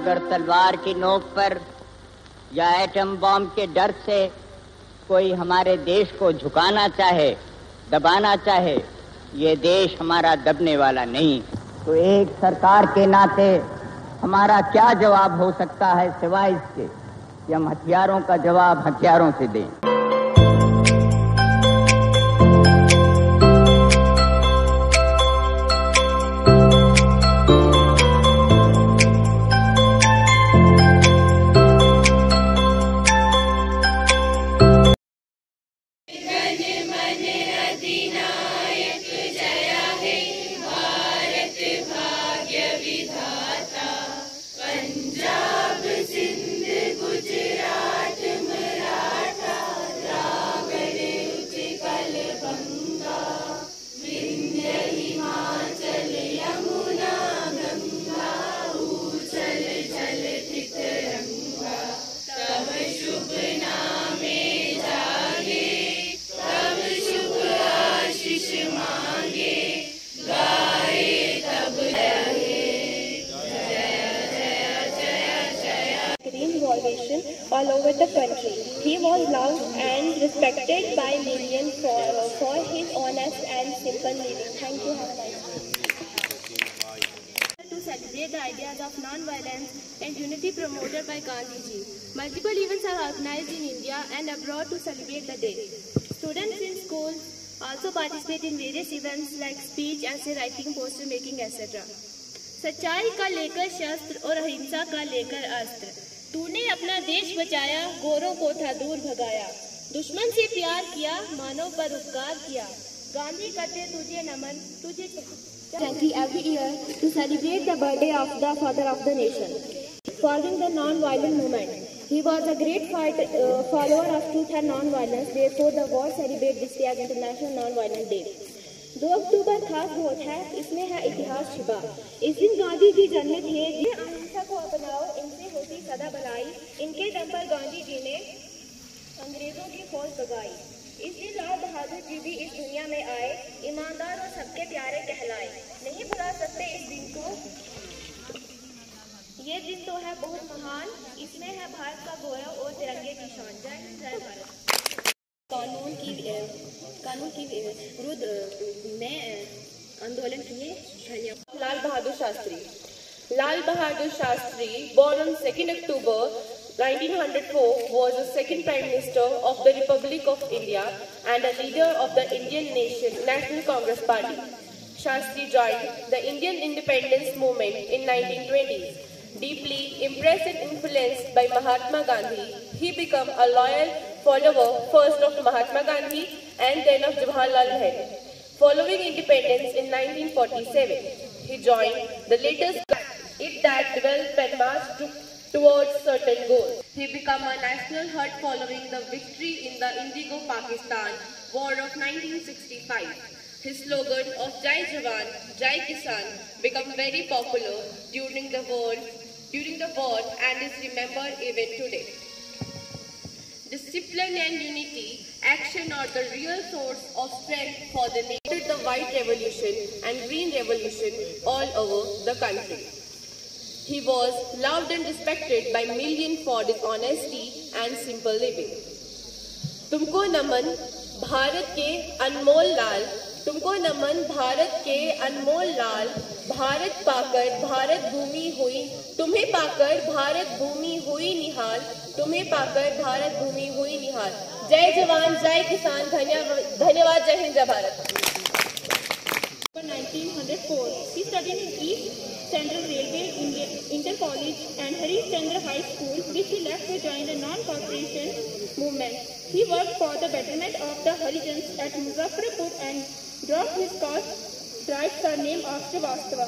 अगर तलवार की नोक पर या एटम बॉम्ब के डर से कोई हमारे देश को झुकाना चाहे, दबाना चाहे, ये देश हमारा दबने वाला नहीं। तो एक सरकार के नाते हमारा क्या जवाब हो सकता है सिवाय इसके कि हम हथियारों का जवाब हथियारों से दें। All over the country. He was loved and respected by millions for his honest and simple living. Thank you. Have a nice day. To celebrate the ideas of non-violence and unity promoted by Gandhi ji, multiple events are organized in India and abroad to celebrate the day. Students in schools also participate in various events like speech, essay writing, poster making, etc. सच्चाई का लेकर शस्त्र और अहिंसा का लेकर अस्त्र, तूने अपना देश बचाया, गोरों को था दूर भगाया, दुश्मन से प्यार किया, मानव पर उपकार किया, गांधी करते तुझे नमन, तुझे every year to celebrate the birthday of the father of the nation. Following the non-violent movement, he was a great follower of truth and non-violence. Therefore, the world celebrates this day as International Non-Violent Day. 2 अक्टूबर खास होत है, इसमें है इतिहास छिपा। इस दिन गांधी जी जन्मे थे। अहिंसा को अपनाओ, इनसे होती सदा भलाई। इनके दम पर गांधी जी ने अंग्रेजों की फौज भगाई। इस दिन लाल बहादुर जी भी इस दुनिया में आए, ईमानदार और सबके प्यारे कहलाए। नहीं भुला सकते इस दिन को, ये दिन तो है बहुत महान। इसमें है भारत का गौरव और तिरंगे की शान। जय हिंद, जय भारत। कानून की विरुद्ध में आंदोलन किए। धन्यवाद। Lal Bahadur Shastri, born on 2nd October 1904, was the second Prime Minister of the Republic of India and a leader of the Indian National Congress Party. Shastri joined the Indian independence movement in 1920s. Deeply impressed and influenced by Mahatma Gandhi, he became a loyal follower first of Mahatma Gandhi and then of Jawaharlal Nehru. Following independence in 1947, he joined the latest that developed and marched towards certain goals. He became a national heart following the victory in the Indigo-Pakistan War of 1965. His slogan of Jai Jawan, Jai Kisan became very popular during the war and is remembered even today. Discipline and unity, action are the real source of strength for the nation. The White Revolution and Green Revolution all over the country. He was loved and respected by millions for his honesty and simple living. तुमको नमन भारत के अनमोल लाल, तुमको नमन भारत के अनमोल लाल, भारत पाकर भारत भूमि हुई, तुम्हें पाकर भारत भूमि हुई निहाल, तुम्हें पाकर भारत भूमि हुई निहाल। जय जवान, जय किसान। धन्यवाद। जय हिंद, जय Bharat. 1904, he studied in East Central Railway Inter College and Harish Chandra High School, which he left to join the non-cooperation movement. He worked for the betterment of the Harijans at Muzaffarpur and dropped his caste right surname of Srivastava.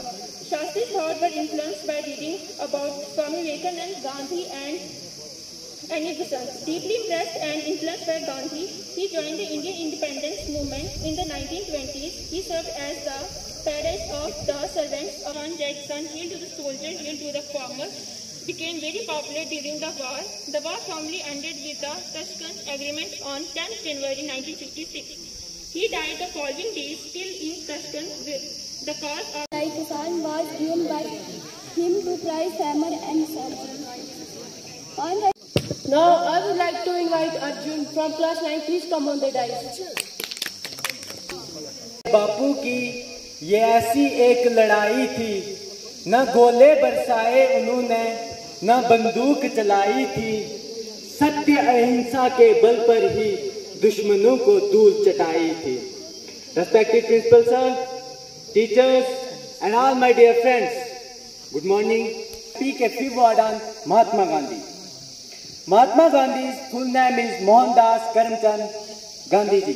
Shastri's thoughts were influenced by reading about Swami Vivekananda, Gandhi and his sons. Deeply impressed and influenced by Gandhi, he joined the Indian independence movement in the 1920s. He served as the parents of the servants of Jackson, hail to the soldiers, hail to the farmers, became very popular during the war. The war formally ended with the Tashkent Agreement on 10th January 1966. He died the following day, still in Tashkent. The cause of Jai Kisan was given by him to prize hammer and soldier. Now I would like to invite Arjun from class 9. Please come on the dais. बापू की ये ऐसी एक लड़ाई थी, न गोले बरसाए उन्होंने, न बंदूक चलाई थी, सत्य अहिंसा के बल पर ही दुश्मनों को धूल चटाई थी। Respected principal sir, teachers and all my dear friends, good morning. Speak a few words on Mahatma Gandhi. Mahatma Gandhi's full name is Mohandas Karamchand Gandhiji.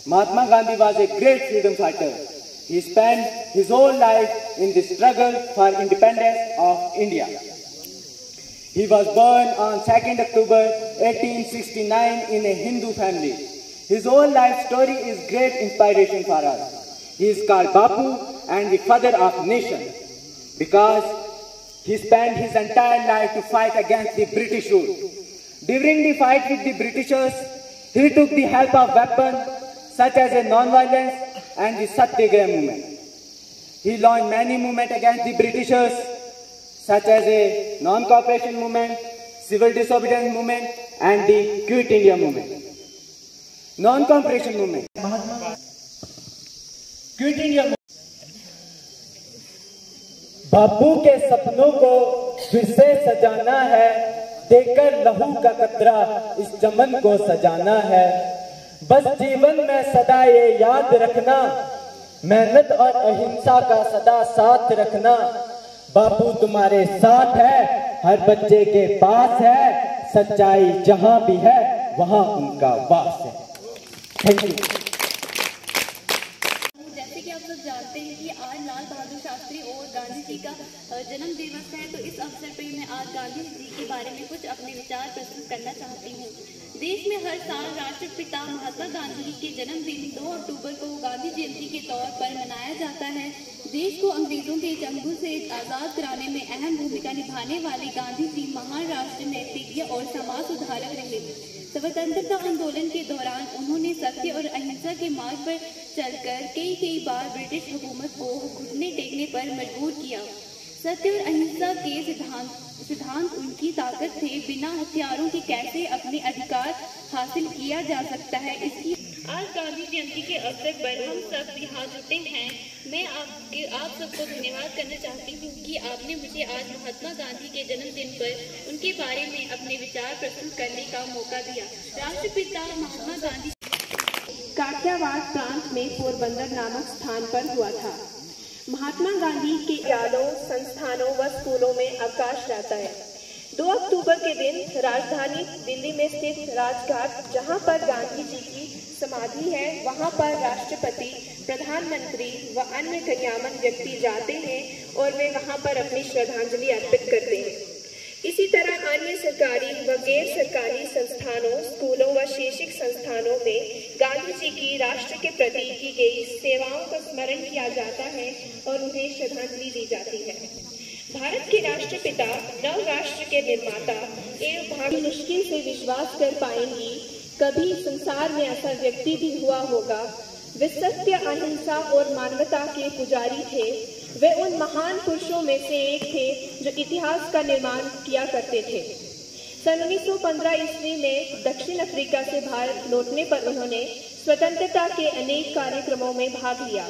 Mahatma Gandhi was a great freedom fighter. He spent his whole life in the struggle for independence of India. He was born on 2nd October 1869 in a Hindu family. His whole life story is great inspiration for us. He is called Bapu and the father of nation because he spent his entire life to fight against the British rule. During the fight with the Britishers, he took the help of weapons such as a non-violence and the Satyagraha movement. He launched many movements against the Britishers such as a non-cooperation movement, civil disobedience movement and the Quit India movement. Non-cooperation movement. Quit India movement. बापू के सपनों को फिर से सजाना है, देकर लहू का कतरा इस चमन को सजाना है। बस जीवन में सदा ये याद रखना, मेहनत और अहिंसा का सदा साथ रखना। बापू तुम्हारे साथ है, हर बच्चे के पास है, सच्चाई जहां भी है वहां उनका वास है। Thank you. जैसे कि आप सब जानते हैं कि आज लाल बहादुर शास्त्री और गांधी जी का जन्म दिवस है, तो इस अवसर पर मैं आज गांधी जी के बारे में कुछ अपने विचार प्रस्तुत करना चाहती हूँ। देश में हर साल राष्ट्रपिता महात्मा गांधी के जन्मदिन 2 अक्टूबर को गांधी जयंती के तौर पर मनाया जाता है। देश को अंग्रेजों के चंगुल से आज़ाद कराने में अहम भूमिका निभाने वाले गांधी जी महान राष्ट्र नैतिज्ञ और समाज सुधारक रहे। स्वतंत्रता आंदोलन के दौरान उन्होंने सत्य और अहिंसा के मार्ग पर चलकर कई बार ब्रिटिश हुकूमत को घुटने टेकने पर मजबूर किया। सत्य और अहिंसा के सिद्धांत उनकी ताकत थे। बिना हथियारों के कैसे अपने अधिकार हासिल किया जा सकता है, इसकी आज गांधी जयंती के अवसर पर हम सब यहाँ जुटे हैं। मैं आप सबको धन्यवाद करना चाहती हूँ कि आपने मुझे आज महात्मा गांधी के जन्मदिन पर उनके बारे में अपने विचार प्रस्तुत करने का मौका दिया। राष्ट्रपिता महात्मा गांधी काठियावाड़ प्रांत में पोरबंदर नामक स्थान पर हुआ था। महात्मा गांधी के यादों, संस्थानों व स्कूलों में अवकाश रहता है। 2 अक्टूबर के दिन राजधानी दिल्ली में स्थित राजघाट, जहां पर गांधी जी की समाधि है, वहां पर राष्ट्रपति, प्रधानमंत्री व अन्य गण्यमान्य व्यक्ति जाते हैं और वे वहां पर अपनी श्रद्धांजलि अर्पित करते हैं। इसी तरह अन्य सरकारी व गैर सरकारी संस्थानों, स्कूलों व शैक्षिक संस्थानों में गांधी जी की राष्ट्र के प्रति की गई सेवाओं का स्मरण किया जाता है और उन्हें श्रद्धांजलि दी जाती है। भारत के राष्ट्रपिता, नव राष्ट्र के निर्माता एवं मुश्किल से विश्वास कर पाएंगी कभी संसार में ऐसा व्यक्ति भी हुआ होगा। वे सत्य, अहिंसा और मानवता के पुजारी थे। वे उन महान पुरुषों में से एक थे जो इतिहास का निर्माण किया करते थे। सन 1915 ईस्वी में दक्षिण अफ्रीका से भारत लौटने पर उन्होंने स्वतंत्रता के अनेक कार्यक्रमों में भाग लिया।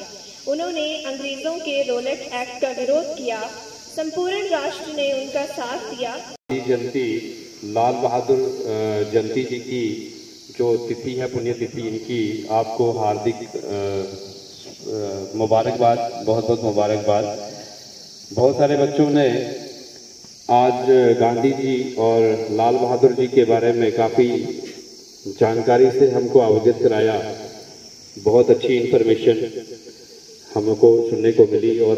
उन्होंने अंग्रेजों के रोलेट एक्ट का विरोध किया। संपूर्ण राष्ट्र ने उनका साथ दिया। जयंती लाल बहादुर जयंती जी की जो तिथि है, पुण्यतिथि, इनकी आपको हार्दिक मुबारकबाद, बहुत बहुत मुबारकबाद। बहुत सारे बच्चों ने आज गांधी जी और लाल बहादुर जी के बारे में काफ़ी जानकारी से हमको अवगत कराया। बहुत अच्छी इन्फॉर्मेशन हमको सुनने को मिली। और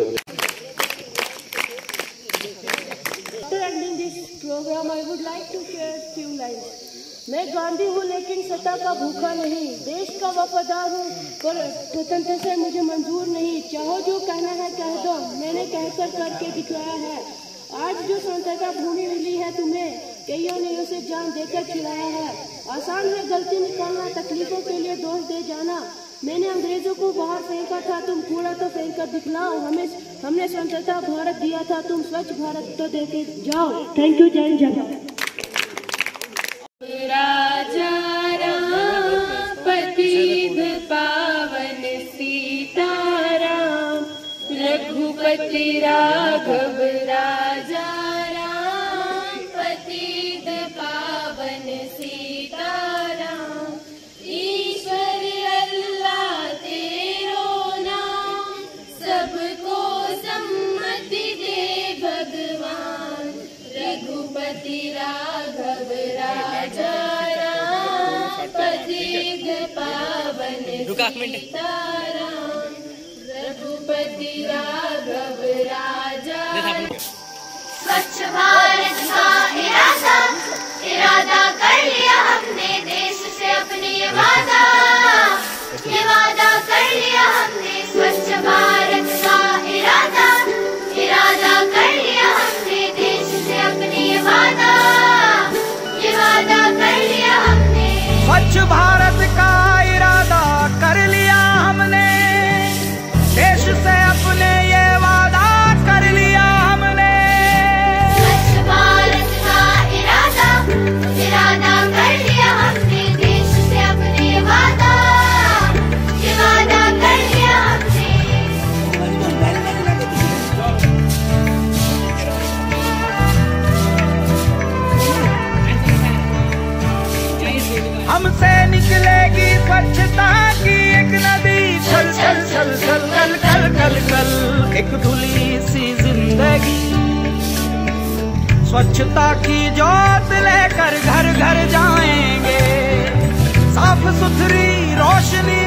programme I would like to share few lines. मैं गांधी हूँ लेकिन सत्ता का भूखा नहीं, देश का वफादार हूँ पर स्वतंत्र से मुझे मंजूर नहीं। चाहो जो कहना है कह दो, मैंने कहकर करके दिखाया है। आज जो स्वतंत्रता भूमि मिली है तुम्हें, कईयों ने उसे जान देकर खिलाया है। आसान है गलती निकालना, तकलीफों के लिए दोष दे जाना। मैंने अंग्रेजों को बाहर फेंका था, तुम कूड़ा तो फेंक कर दिखलाओ। हमें हमने स्वतंत्रता भारत दिया था, तुम स्वच्छ भारत तो दे के जाओ। Thank you. जय जवान। राजा राम पतित पावन सीताराम, रघुपति राघव राजा राम पतित पावन सीताराम, ईश्वर अल्लाह तेरो नाम, सबको सम्मति दे भगवान, रघुपति राघव राजा राम पतित पावन सीताराम, रघुपति राघव राजा। स्वच्छ भारत का इरादा कर लिया हमने, देश से अपने ये वादा कर लिया हमने। स्वच्छ भारत का इरादा कर लिया हमने, देश से अपने ये वादा कर लिया हमने। स्वच्छ भारत का इरादा कर लिया हमने, देश से अपने ये वादा कर लिया हमने। स्वच्छ भारत का इरादा कर लिया हमने, देश से अपने वादा कर लिया हमने। हमसे निकलेगी स्वच्छता की एक नदी, चल चल चल चल कल कल कल कल, एक धुली सी जिंदगी। स्वच्छता की जोत लेकर घर घर जाएंगे, साफ सुथरी रोशनी